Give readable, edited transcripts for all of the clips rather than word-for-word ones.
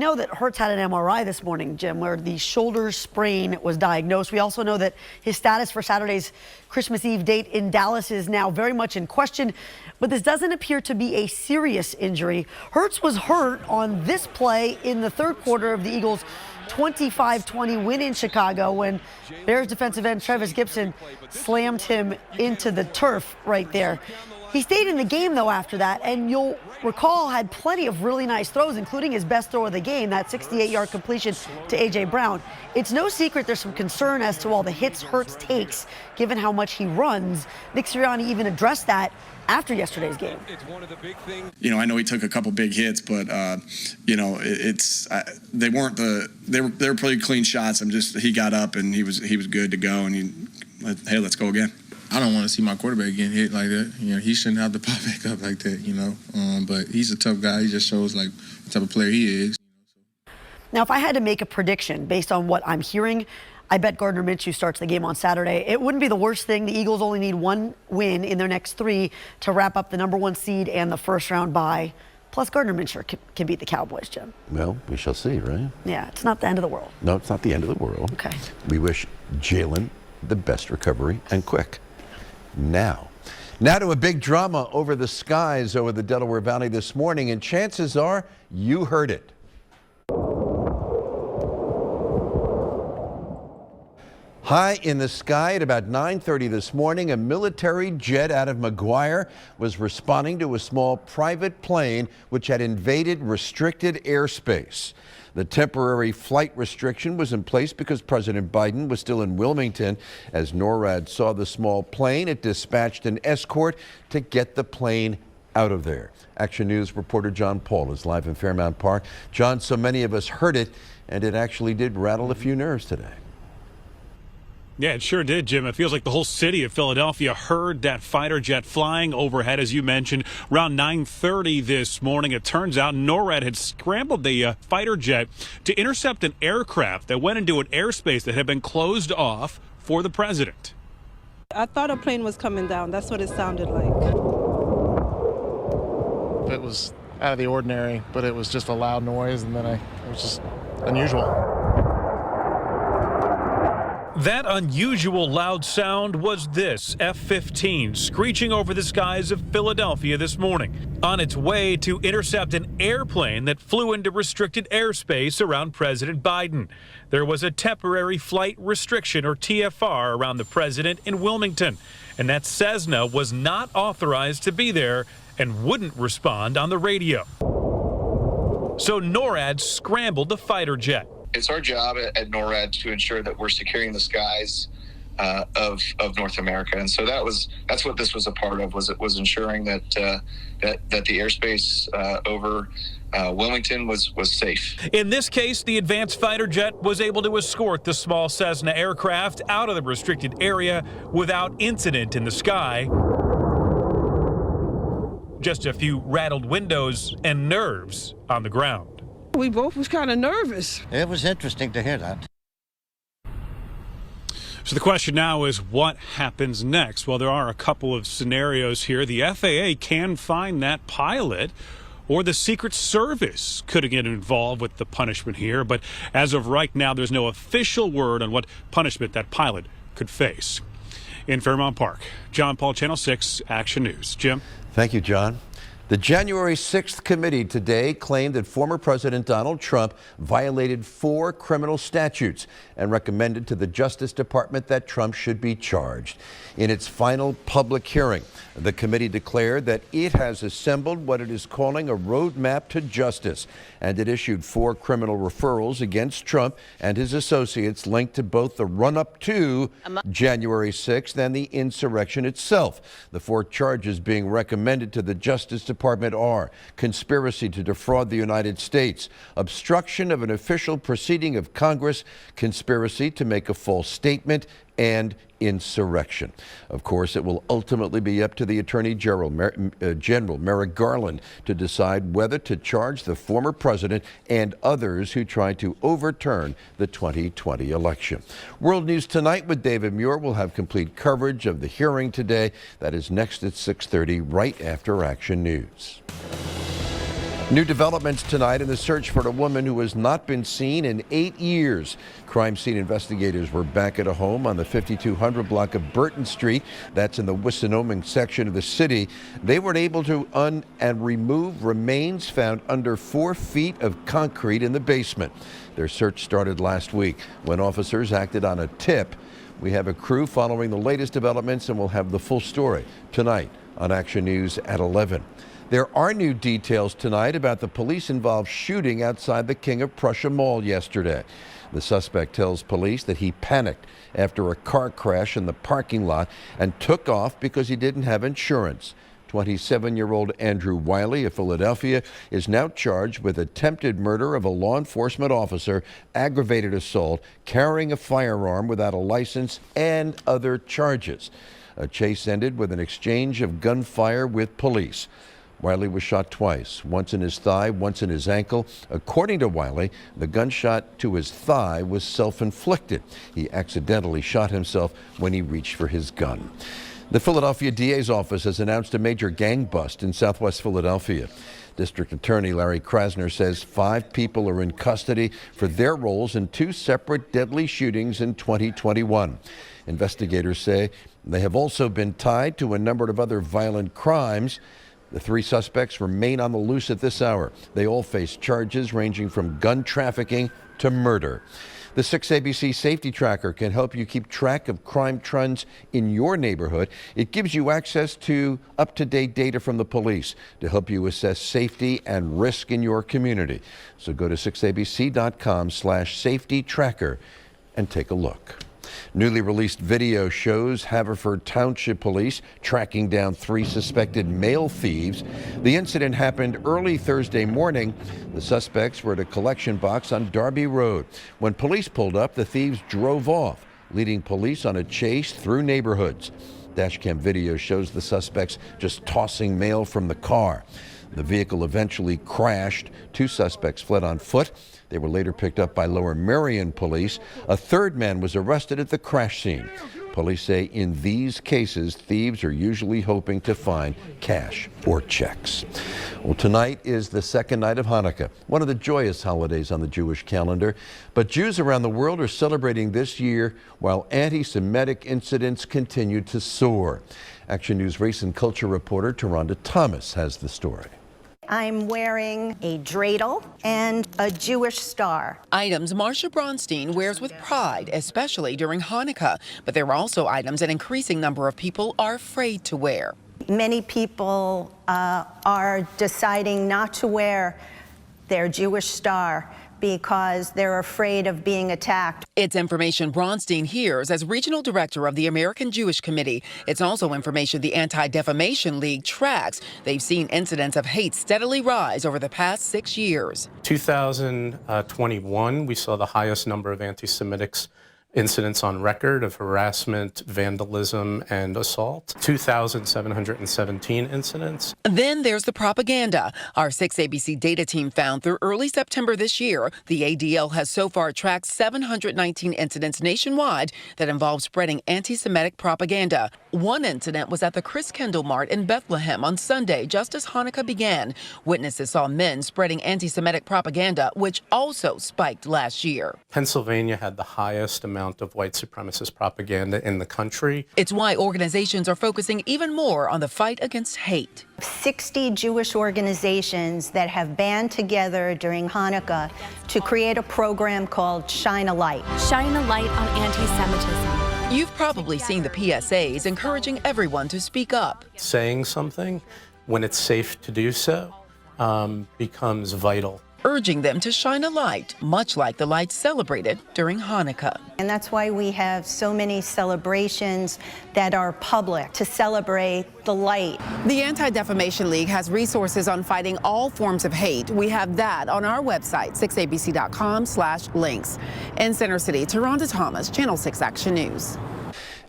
know that Hurts had an MRI this morning, Jim, where the shoulder sprain was diagnosed. We also know that his status for Saturday's Christmas Eve date in Dallas is now very much in question, but this doesn't appear to be a serious injury. Hurts was hurt on this play in the third quarter of the Eagles' 25-20 win in Chicago when Bears defensive end Travis Gibson slammed him into the turf right there. He stayed in the game, though, after that, and you'll recall had plenty of really nice throws, including his best throw of the game, that 68-yard completion to A.J. Brown. It's no secret there's some concern as to all the hits Hurts takes, given how much he runs. Nick Sirianni even addressed that after yesterday's game. You know, I know he took a couple big hits, but you know, they were pretty clean shots. He got up and he was good to go, and hey, let's go again. I don't want to see my quarterback getting hit like that. You know, he shouldn't have to pop back up like that, you know. But he's a tough guy. He just shows, like, what type of player he is. Now, if I had to make a prediction based on what I'm hearing, I bet Gardner Minshew starts the game on Saturday. It wouldn't be the worst thing. The Eagles only need one win in their next three to wrap up the #1 seed and the first-round bye. Plus, Gardner Minshew can beat the Cowboys, Jim. Well, we shall see, right? Yeah, it's not the end of the world. No, it's not the end of the world. Okay. We wish Jalen the best recovery and quick. Now to a big drama over the skies over the Delaware Valley this morning, and chances are you heard it. High in the sky at about 9:30 this morning, a military jet out of McGuire was responding to a small private plane which had invaded restricted airspace. The temporary flight restriction was in place because President Biden was still in Wilmington. As NORAD saw the small plane, it dispatched an escort to get the plane out of there. Action News reporter John Paul is live in Fairmount Park. John, so many of us heard it, and it actually did rattle a few nerves today. Yeah, it sure did, Jim. It feels like the whole city of Philadelphia heard that fighter jet flying overhead, as you mentioned, around 9:30 this morning. It turns out NORAD had scrambled the fighter jet to intercept an aircraft that went into an airspace that had been closed off for the president. I thought a plane was coming down. That's what it sounded like. It was out of the ordinary, but it was just a loud noise, and then it was just unusual. That unusual loud sound was this F-15 screeching over the skies of Philadelphia this morning on its way to intercept an airplane that flew into restricted airspace around President Biden. There was a temporary flight restriction, or TFR, around the president in Wilmington, and that Cessna was not authorized to be there and wouldn't respond on the radio. So NORAD scrambled the fighter jet. It's our job at NORAD to ensure that we're securing the skies of North America, and so that's what this was a part of. Was ensuring that the airspace over Wilmington was safe. In this case, the advanced fighter jet was able to escort the small Cessna aircraft out of the restricted area without incident in the sky. Just a few rattled windows and nerves on the ground. We both was kind of nervous. It was interesting to hear that. So the question now is, what happens next? Well, there are a couple of scenarios here. The FAA can find that pilot, or the Secret Service could get involved with the punishment here. But as of right now, there's no official word on what punishment that pilot could face. In Fairmount Park, John Paul, Channel 6, Action News. Jim? Thank you, John. The January 6th committee today claimed that former President Donald Trump violated 4 criminal statutes and recommended to the Justice Department that Trump should be charged. In its final public hearing, the committee declared that it has assembled what it is calling a roadmap to justice, and it issued 4 criminal referrals against Trump and his associates linked to both the run-up to January 6th and the insurrection itself. The 4 charges being recommended to the Justice Department are conspiracy to defraud the United States, obstruction of an official proceeding of Congress, conspiracy to make a false statement, and insurrection. Of course, it will ultimately be up to the Attorney General, Merrick Garland, to decide whether to charge the former president and others who tried to overturn the 2020 election. World News Tonight with David Muir will have complete coverage of the hearing today. That is next at 6:30, right after Action News. New developments tonight in the search for a woman who has not been seen in 8 years. Crime scene investigators were back at a home on the 5200 block of Burton Street. That's in the Wissinoming section of the city. They were able to and remove remains found under 4 feet of concrete in the basement. Their search started last week when officers acted on a tip. We have a crew following the latest developments, and we'll have the full story tonight on Action News at 11. There are new details tonight about the police-involved shooting outside the King of Prussia Mall yesterday. The suspect tells police that he panicked after a car crash in the parking lot and took off because he didn't have insurance. 27-year-old Andrew Wiley of Philadelphia is now charged with attempted murder of a law enforcement officer, aggravated assault, carrying a firearm without a license, and other charges. A chase ended with an exchange of gunfire with police. Wiley was shot twice, once in his thigh, once in his ankle. According to Wiley, the gunshot to his thigh was self-inflicted. He accidentally shot himself when he reached for his gun. The Philadelphia DA's office has announced a major gang bust in southwest Philadelphia. District Attorney Larry Krasner says 5 people are in custody for their roles in 2 separate deadly shootings in 2021. Investigators say they have also been tied to a number of other violent crimes. The 3 suspects remain on the loose at this hour. They all face charges ranging from gun trafficking to murder. The 6ABC Safety Tracker can help you keep track of crime trends in your neighborhood. It gives you access to up-to-date data from the police to help you assess safety and risk in your community. So go to 6abc.com/safety tracker and take a look. Newly released video shows Haverford Township Police tracking down 3 suspected male thieves. The incident happened early Thursday morning. The suspects were at a collection box on Darby Road. When police pulled up, the thieves drove off, leading police on a chase through neighborhoods. Dashcam video shows the suspects just tossing mail from the car. The vehicle eventually crashed. 2 suspects fled on foot. They were later picked up by Lower Merion police. A 3rd man was arrested at the crash scene. Police say in these cases, thieves are usually hoping to find cash or checks. Well, tonight is the second night of Hanukkah, one of the joyous holidays on the Jewish calendar. But Jews around the world are celebrating this year while anti-Semitic incidents continue to soar. Action News race and culture reporter Taronda Thomas has the story. I'm wearing a dreidel and a Jewish star. Items Marsha Bronstein wears with pride, especially during Hanukkah. But there are also items an increasing number of people are afraid to wear. Many people are deciding not to wear their Jewish star because they're afraid of being attacked. It's information Bronstein hears as regional director of the American Jewish Committee. It's also information the Anti-Defamation League tracks. They've seen incidents of hate steadily rise over the past 6 years. 2021, we saw the highest number of anti-Semitic incidents on record of harassment, vandalism, and assault. 2,717 incidents. Then there's the propaganda. Our 6ABC data team found through early September this year, the ADL has so far tracked 719 incidents nationwide that involve spreading anti-Semitic propaganda. One incident was at the Chris Kendall Mart in Bethlehem on Sunday, just as Hanukkah began. Witnesses saw men spreading anti-Semitic propaganda, which also spiked last year. Pennsylvania had the highest amount of white supremacist propaganda in the country. It's why organizations are focusing even more on the fight against hate. 60 Jewish organizations that have band together during Hanukkah to create a program called Shine a Light. Shine a light on anti-Semitism. You've probably seen the PSAs encouraging everyone to speak up. Saying something when it's safe to do so becomes vital. Urging them to shine a light, much like the light celebrated during Hanukkah. And that's why we have so many celebrations that are public to celebrate the light. The Anti-Defamation League has resources on fighting all forms of hate. We have that on our website, 6abc.com/links. In Center City, Taronda Thomas, Channel 6 Action News.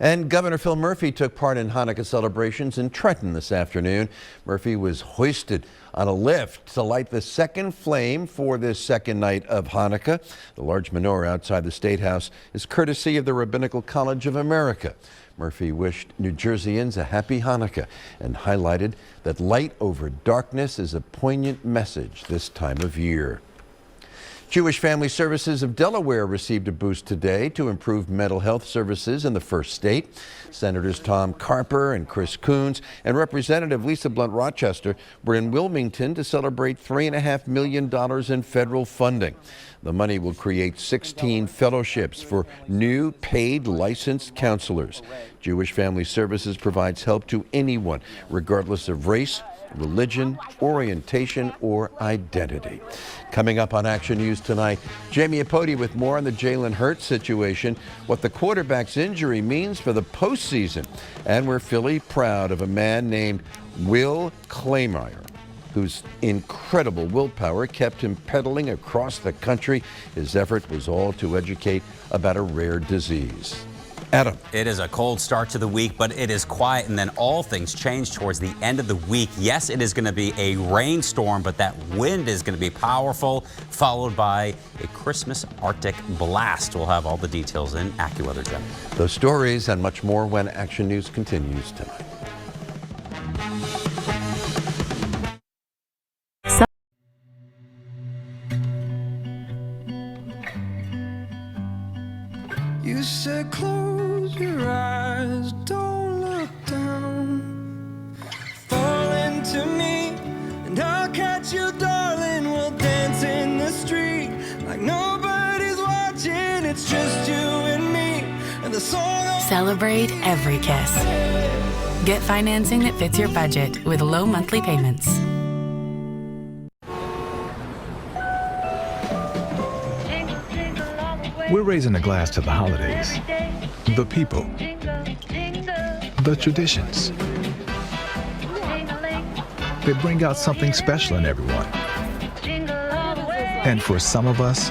And Governor Phil Murphy took part in Hanukkah celebrations in Trenton this afternoon. Murphy was hoisted on a lift to light the second flame for this second night of Hanukkah. The large menorah outside the State House is courtesy of the Rabbinical College of America. Murphy wished New Jerseyans a happy Hanukkah and highlighted that light over darkness is a poignant message this time of year. Jewish Family Services of Delaware received a boost today to improve mental health services in the first state. Senators Tom Carper and Chris Coons and Representative Lisa Blunt Rochester were in Wilmington to celebrate $3.5 million in federal funding. The money will create 16 fellowships for new paid licensed counselors. Jewish Family Services provides help to anyone, regardless of race, religion, orientation, or identity. Coming up on Action News tonight, Jamie Apodi with more on the Jalen Hurts situation, what the quarterback's injury means for the postseason, and we're Philly proud of a man named Will Claymire, whose incredible willpower kept him pedaling across the country. His effort was all to educate about a rare disease. Adam. It is a cold start to the week, but it is quiet, and then all things change towards the end of the week. Yes, it is going to be a rainstorm, but that wind is going to be powerful, followed by a Christmas Arctic blast. We'll have all the details in AccuWeather, Jim. Those stories and much more when Action News continues tonight. You said close your eyes, don't look down. Fall into me and I'll catch you, darling. We'll dance in the street like nobody's watching. It's just you and me and the song. Celebrate every kiss. Get financing that fits your budget with low monthly payments. We're raising a glass to the holidays, the people, the traditions. They bring out something special in everyone. And for some of us,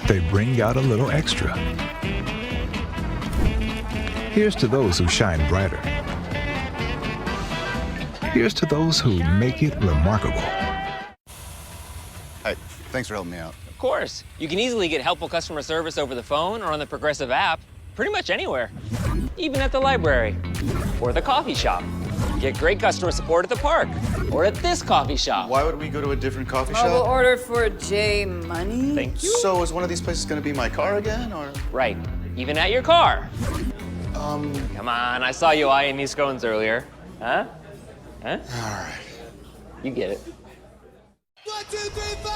they bring out a little extra. Here's to those who shine brighter. Here's to those who make it remarkable. Hi, thanks for helping me out. Of course. You can easily get helpful customer service over the phone or on the Progressive app, pretty much anywhere. Even at the library or the coffee shop. Get great customer support at the park or at this coffee shop. Why would we go to a different coffee shop? Mobile order for J Money. Thank you. So is one of these places going to be my car again, or? Right. Even at your car. Come on, I saw you eyeing these scones earlier. Huh? Huh? All right. You get it. 1, 2, 3, 4.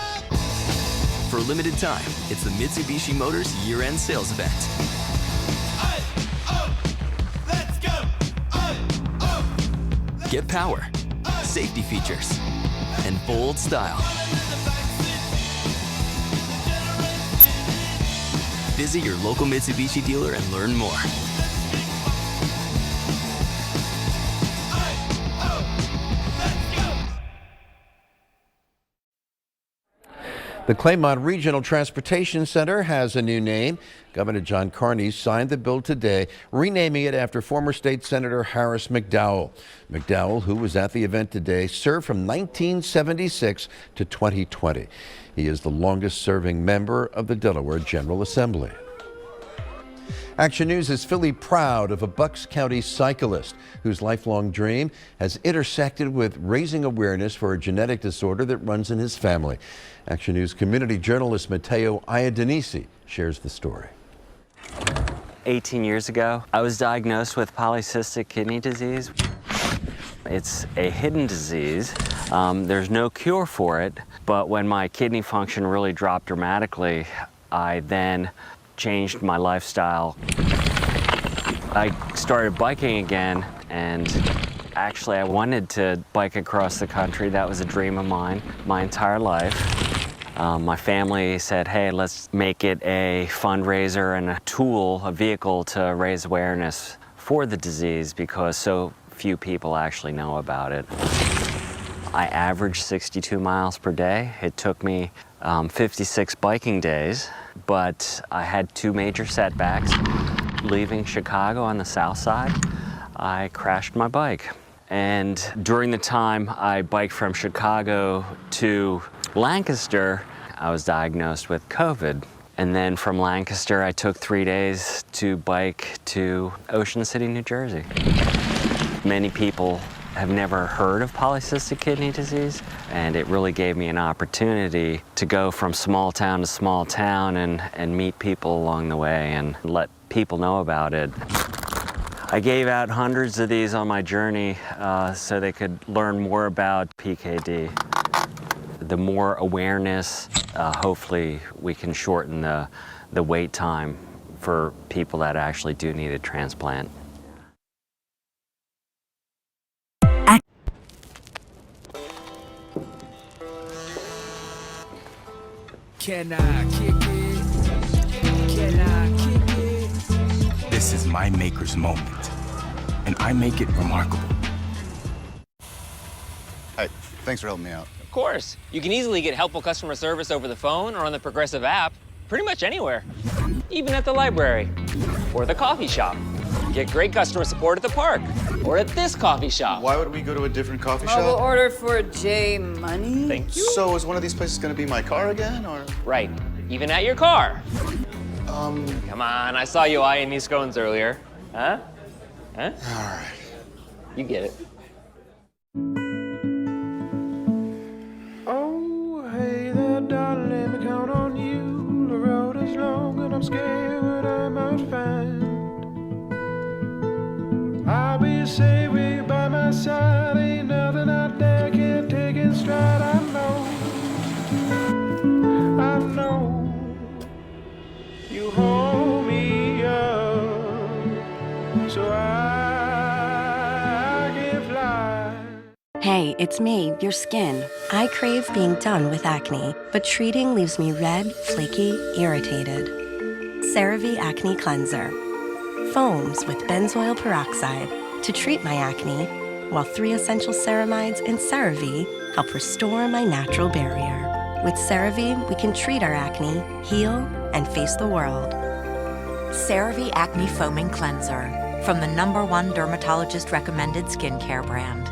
For a limited time, it's the Mitsubishi Motors year-end sales event. Let's go. Get power, safety features, and bold style. Visit your local Mitsubishi dealer and learn more. The Claymont Regional Transportation Center has a new name. Governor John Carney signed the bill today, renaming it after former State Senator Harris McDowell. McDowell, who was at the event today, served from 1976 to 2020. He is the longest-serving member of the Delaware General Assembly. Action News is Philly proud of a Bucks County cyclist whose lifelong dream has intersected with raising awareness for a genetic disorder that runs in his family. Action News community journalist Matteo Iadonisi shares the story. 18 years ago, I was diagnosed with polycystic kidney disease. It's a hidden disease. There's no cure for it, but when my kidney function really dropped dramatically, I then changed my lifestyle. I started biking again, and actually I wanted to bike across the country. That was a dream of mine my entire life. My family said, hey, let's make it a fundraiser and a tool, a vehicle to raise awareness for the disease because so few people actually know about it. I averaged 62 miles per day. It took me 56 biking days, but I had 2 major setbacks. leaving Chicago on the south side, I crashed my bike. And during the time I biked from Chicago to Lancaster, I was diagnosed with COVID. And then from Lancaster, I took 3 days to bike to Ocean City, New Jersey. Many people have never heard of polycystic kidney disease, and it really gave me an opportunity to go from small town to small town and meet people along the way and let people know about it. I gave out hundreds of these on my journey so they could learn more about PKD. The more awareness, hopefully we can shorten the wait time for people that actually do need a transplant. Can I kick it? Can I kick it? This is my maker's moment, and I make it remarkable. Hey, thanks for helping me out. Of course. You can easily get helpful customer service over the phone or on the Progressive app, pretty much anywhere. Even at the library or the coffee shop. Get great customer support at the park or at this coffee shop. Why would we go to a different coffee Mobile shop? order for J Money. Thank you. So is one of these places going to be my car again, or? Right. Even at your car. Come on, I saw you eyeing these scones earlier. Huh? Huh? All right. You get it. Oh, hey there, darling, let me count on you. The road is long and I'm scared what I might find. I'll be safe with you by my side. Ain't nothing out there can take it stride. I know you hold me up so I can fly. Hey, it's me, your skin. I crave being done with acne, but treating leaves me red, flaky, irritated. CeraVe Acne Cleanser. Foams with benzoyl peroxide to treat my acne, while 3 essential ceramides in CeraVe help restore my natural barrier. With CeraVe, we can treat our acne, heal, and face the world. CeraVe Acne Foaming Cleanser from the #1 dermatologist-recommended skincare brand.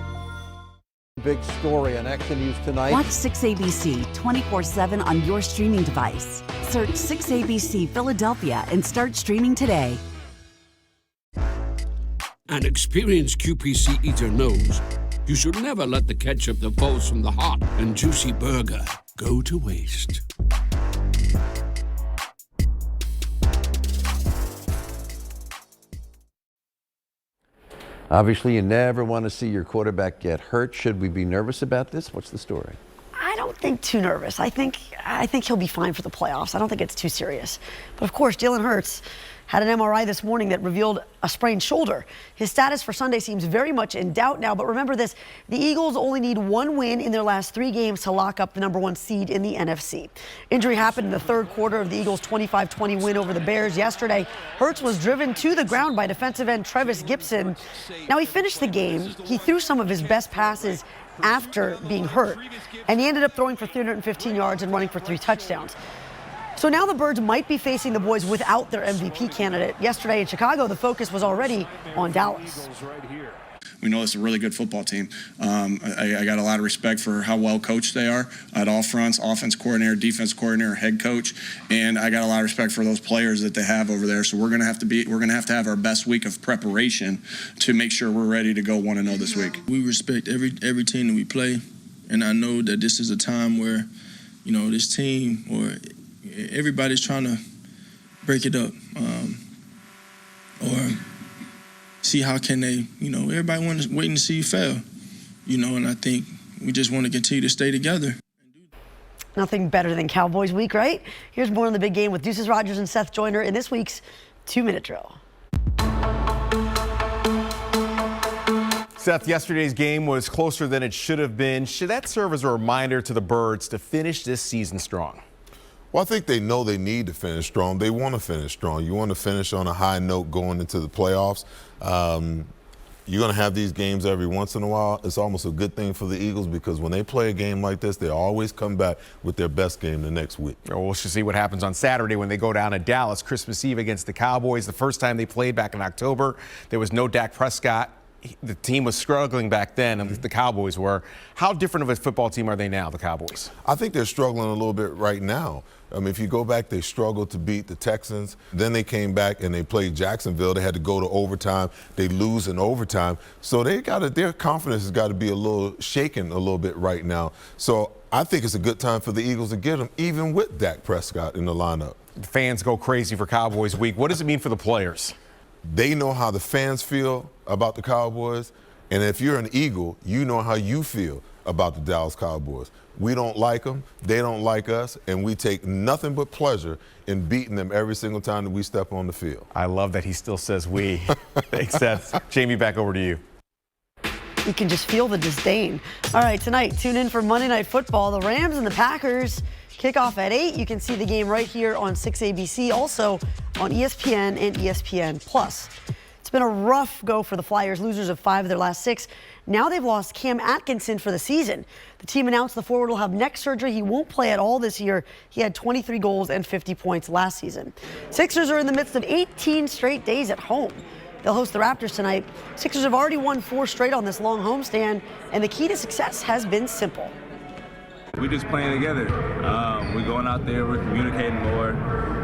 Big story on Action News tonight. Watch 6ABC 24/7 on your streaming device. Search 6ABC Philadelphia and start streaming today. An experienced QPC eater knows you should never let the ketchup that falls from the hot and juicy burger go to waste. Obviously, you never want to see your quarterback get hurt. Should we be nervous about this? What's the story? I don't think too nervous. I think he'll be fine for the playoffs. I don't think it's too serious. But of course, Jalen Hurts had an MRI this morning that revealed a sprained shoulder. His status for Sunday seems very much in doubt now, but remember this, the Eagles only need 1 win in their last 3 games to lock up the #1 seed in the NFC. Injury happened in the 3rd quarter of the Eagles' 25-20 win over the Bears yesterday. Hurts was driven to the ground by defensive end Trevis Gibson. Now, he finished the game. He threw some of his best passes after being hurt, and he ended up throwing for 315 yards and running for 3 touchdowns. So now the Birds might be facing the boys without their MVP candidate. Yesterday in Chicago, the focus was already on Dallas. We know it's a really good football team. I got a lot of respect for how well coached they are at all fronts, offense coordinator, defense coordinator, head coach, and I got a lot of respect for those players that they have over there. So we're gonna have to have our best week of preparation to make sure we're ready to go 1-0 this week. We respect every team that we play, and I know that this is a time where, you know, this team or everybody's trying to break it up or see how can they, you know, everybody waiting to see you fail, you know, and I think we just want to continue to stay together. Nothing better than Cowboys week, right? Here's more on the big game with Deuces Rogers and Seth Joyner in this week's 2-minute drill. Seth, yesterday's game was closer than it should have been. Should that serve as a reminder to the Birds to finish this season strong? Well, I think they know they need to finish strong. They want to finish strong. You want to finish on a high note going into the playoffs. you're going to have these games every once in a while. It's almost a good thing for the Eagles because when they play a game like this, they always come back with their best game the next week. Well, we'll just see what happens on Saturday when they go down to Dallas Christmas Eve against the Cowboys. The first time they played back in October, there was no Dak Prescott. The team was struggling back then, and the Cowboys were. How different of a football team are they now, the Cowboys? I think they're struggling a little bit right now. I mean, if you go back, they struggled to beat the Texans. Then they came back and they played Jacksonville. They had to go to overtime. They lose in overtime. So their confidence has got to be a little shaken a little bit right now. So I think it's a good time for the Eagles to get them, even with Dak Prescott in the lineup. The fans go crazy for Cowboys Week. What does it mean for the players? They know how the fans feel about the Cowboys. And if you're an Eagle, you know how you feel about the Dallas Cowboys. We don't like them, they don't like us, and we take nothing but pleasure in beating them every single time that we step on the field. I love that he still says we. Thanks, Seth. Jamie, back over to you. You can just feel the disdain. All right, tonight, tune in for Monday Night Football. The Rams and the Packers kick off at 8. You can see the game right here on 6ABC, also on ESPN and ESPN+. It's been a rough go for the Flyers, losers of 5 of their last 6. Now they've lost Cam Atkinson for the season. The team announced the forward will have neck surgery. He won't play at all this year. He had 23 goals and 50 points last season. Sixers are in the midst of 18 straight days at home. They'll host the Raptors tonight. Sixers have already won 4 straight on this long homestand, and the key to success has been simple. We're just playing together. We're going out there, we're communicating more.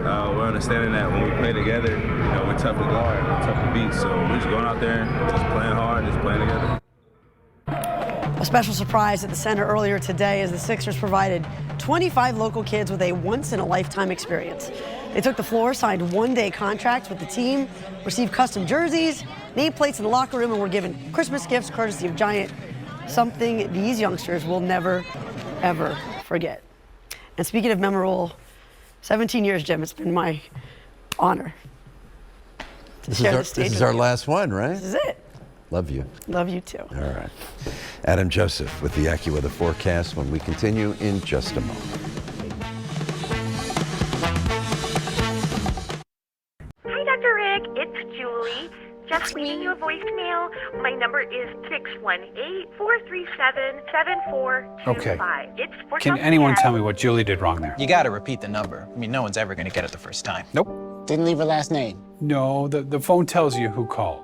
We're understanding that when we play together, we're tough to guard, we're tough to beat. So we're just going out there, just playing hard, just playing together. A special surprise at the center earlier today as the Sixers provided 25 local kids with a once-in-a-lifetime experience. They took the floor, signed one-day contracts with the team, received custom jerseys, nameplates in the locker room, and were given Christmas gifts courtesy of Giant, something these youngsters will never, ever forget. And speaking of memorable, 17 years, Jim, it's been my honor to share the stage This is with our you. last one, right? This is it. Love you. Love you too. All right. Adam Joseph with the AccuWeather forecast when we continue in just a moment. Hi, Dr. Rick. It's Julie. Just leaving you a voicemail. My number is 618-437-7425. Okay. It's for Can something anyone else. tell me what Julie did wrong there? You gotta repeat the number. I mean, no one's ever gonna get it the first time. Nope. Didn't leave her last name. No, the phone tells you who called.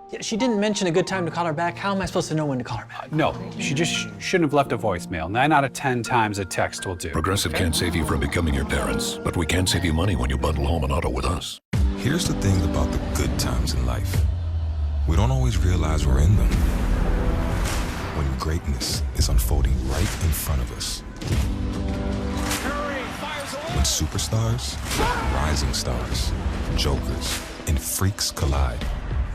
Yeah, she didn't mention a good time to call her back. How am I supposed to know when to call her back? No, she just shouldn't have left a voicemail. 9 out of 10 times a text will do. Progressive can't save you from becoming your parents, but we can save you money when you bundle home and auto with us. Here's the thing about the good times in life. We don't always realize we're in them. When greatness is unfolding right in front of us. When superstars, rising stars, jokers, and freaks collide.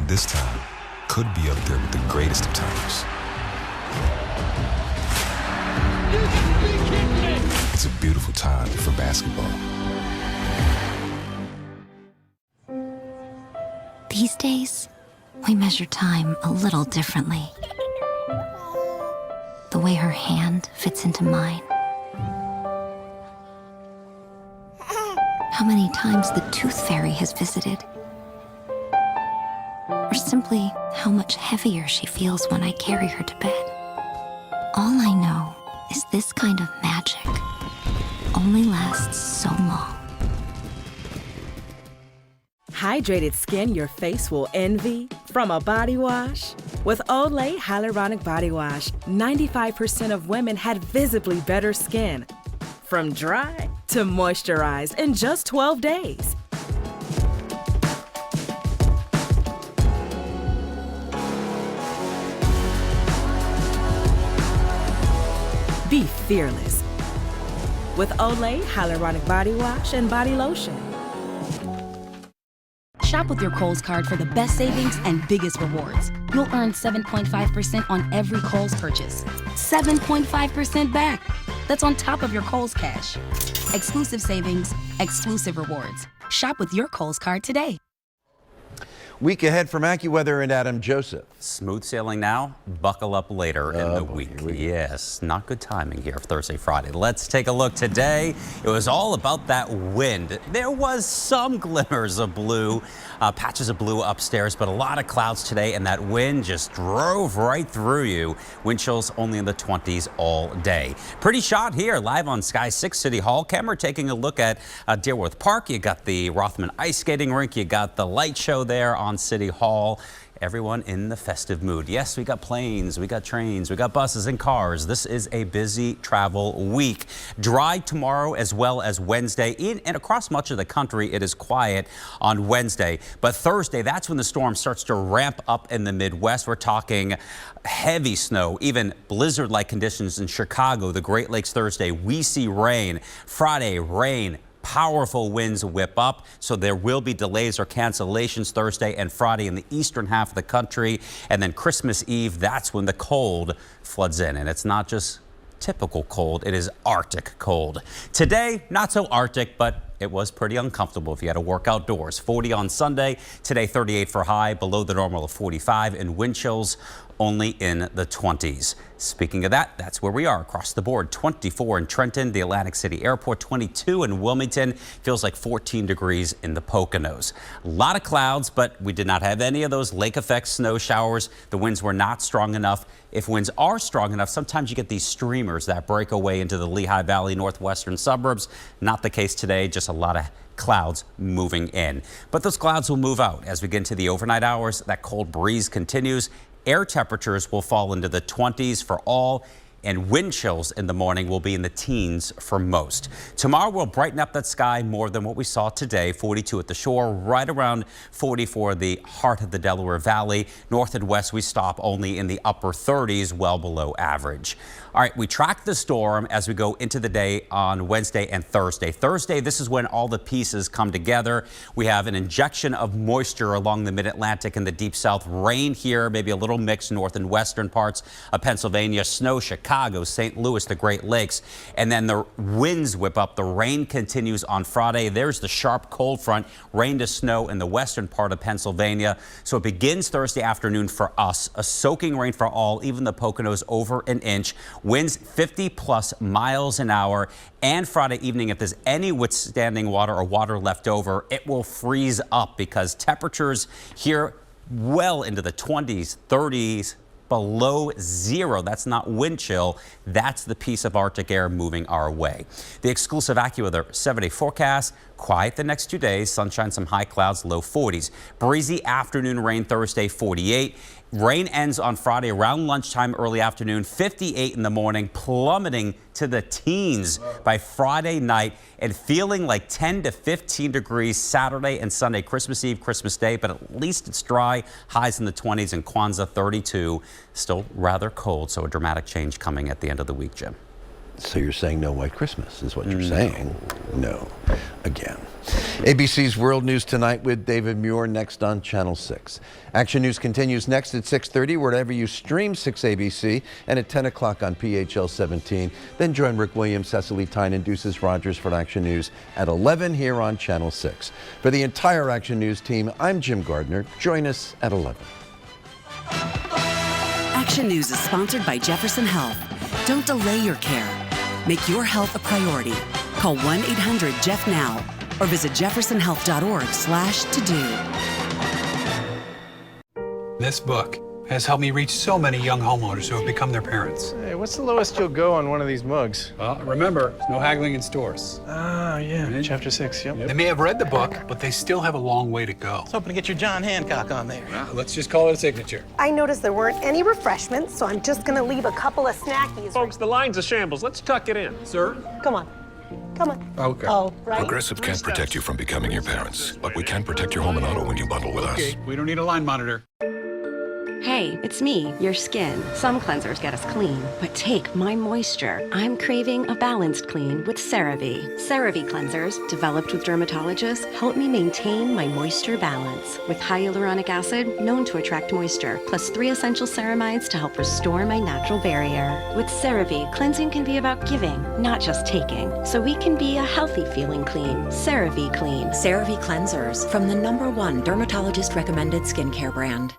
This time could be up there with the greatest of times. It's a beautiful time for basketball. These days, we measure time a little differently. The way her hand fits into mine. How many times the tooth fairy has visited. Or simply how much heavier she feels when I carry her to bed. All I know is this kind of magic only lasts so long. Hydrated skin your face will envy from a body wash. With Olay Hyaluronic Body Wash, 95% of women had visibly better skin. From dry to moisturized in just 12 days. Be fearless with Olay Hyaluronic Body Wash and Body Lotion. Shop with your Kohl's card for the best savings and biggest rewards. You'll earn 7.5% on every Kohl's purchase. 7.5% back. That's on top of your Kohl's cash. Exclusive savings, exclusive rewards. Shop with your Kohl's card today. Week ahead from AccuWeather and Adam Joseph. Smooth sailing now, buckle up later in the week. Yes, not good timing here for Thursday, Friday. Let's take a look today. It was all about that wind. There was some glimmers of blue, patches of blue upstairs, but a lot of clouds today, and that wind just drove right through you. Wind chills only in the 20s all day. Pretty shot here live on Sky 6 City Hall. Camera taking a look at Deerworth Park. You got the Rothman Ice Skating Rink. You got the light show there on City Hall. Everyone in the festive mood. Yes, we got planes, we got trains, we got buses and cars. This is a busy travel week. Dry tomorrow as well as Wednesday. In and across much of the country, it is quiet on Wednesday. But Thursday, that's when the storm starts to ramp up in the Midwest. We're talking heavy snow, even blizzard-like conditions in Chicago, the Great Lakes Thursday. We see rain. Friday, rain. Powerful winds whip up, so there will be delays or cancellations Thursday and Friday in the eastern half of the country. And then Christmas Eve, that's when the cold floods in. And it's not just typical cold, it is Arctic cold. Today, not so Arctic, but it was pretty uncomfortable if you had to work outdoors. 40 on Sunday, today 38 for high, below the normal of 45, and wind chills only in the 20s. Speaking of that, that's where we are across the board. 24 in Trenton, the Atlantic City Airport, 22 in Wilmington. Feels like 14 degrees in the Poconos. A lot of clouds, but we did not have any of those lake effect snow showers. The winds were not strong enough. If winds are strong enough, sometimes you get these streamers that break away into the Lehigh Valley northwestern suburbs. Not the case today, just a lot of clouds moving in. But those clouds will move out as we get into the overnight hours. That cold breeze continues. Air temperatures will fall into the 20s for all, and wind chills in the morning will be in the teens for most. Tomorrow will brighten up that sky more than what we saw today. 42 at the shore, right around 44 the heart of the Delaware Valley. North and west, we stop only in the upper 30s, well below average. All right, we track the storm as we go into the day on Wednesday and Thursday. Thursday, this is when all the pieces come together. We have an injection of moisture along the mid-Atlantic and the deep south. Rain here, maybe a little mix north and western parts of Pennsylvania. Snow, Chicago, St. Louis, the Great Lakes. And then the winds whip up. The rain continues on Friday. There's the sharp cold front. Rain to snow in the western part of Pennsylvania. So it begins Thursday afternoon for us. A soaking rain for all, even the Poconos over an inch. Winds 50 plus miles an hour. And Friday evening, if there's any withstanding water or water left over, it will freeze up because temperatures here well into the 20s, 30s, below zero. That's not wind chill. That's the piece of Arctic air moving our way. The exclusive AccuWeather 7-day forecast. Quiet the next 2 days. Sunshine, some high clouds, low 40s. Breezy afternoon rain Thursday, 48. Rain ends on Friday around lunchtime, early afternoon, 58 in the morning, plummeting to the teens by Friday night and feeling like 10 to 15 degrees Saturday and Sunday, Christmas Eve, Christmas Day, but at least it's dry. Highs in the 20s and Kwanzaa 32. Still rather cold, so a dramatic change coming at the end of the week, Jim. So you're saying no white Christmas is what you're saying? No. Again. ABC's World News Tonight with David Muir next on Channel 6. Action News continues next at 6:30 wherever you stream 6 ABC and at 10 o'clock on PHL 17. Then join Rick Williams, Cecily Tyne, and Deuces Rogers for Action News at 11 here on Channel 6. For the entire Action News team, I'm Jim Gardner. Join us at 11. Action News is sponsored by Jefferson Health. Don't delay your care. Make your health a priority. Call 1-800-JEFF-NOW or visit jeffersonhealth.org/to-do. This book has helped me reach so many young homeowners who have become their parents. Hey, what's the lowest you'll go on one of these mugs? Well, remember, no haggling in stores. Ah, yeah, chapter 6, yep. They may have read the book, but they still have a long way to go. I was hoping to get your John Hancock on there. Well, let's just call it a signature. I noticed there weren't any refreshments, so I'm just gonna leave a couple of snackies. Folks, the line's a shambles. Let's tuck it in. Sir? Come on. Come on. Okay. Oh, right. Progressive can't protect you from becoming your parents, but we can protect your home and auto when you bundle with us. Okay, we don't need a line monitor. Hey, it's me, your skin. Some cleansers get us clean, but take my moisture. I'm craving a balanced clean with CeraVe. CeraVe cleansers, developed with dermatologists, help me maintain my moisture balance. With hyaluronic acid, known to attract moisture, plus 3 essential ceramides to help restore my natural barrier. With CeraVe, cleansing can be about giving, not just taking. So we can be a healthy feeling clean. CeraVe Clean. CeraVe cleansers from the #1 dermatologist recommended skincare brand.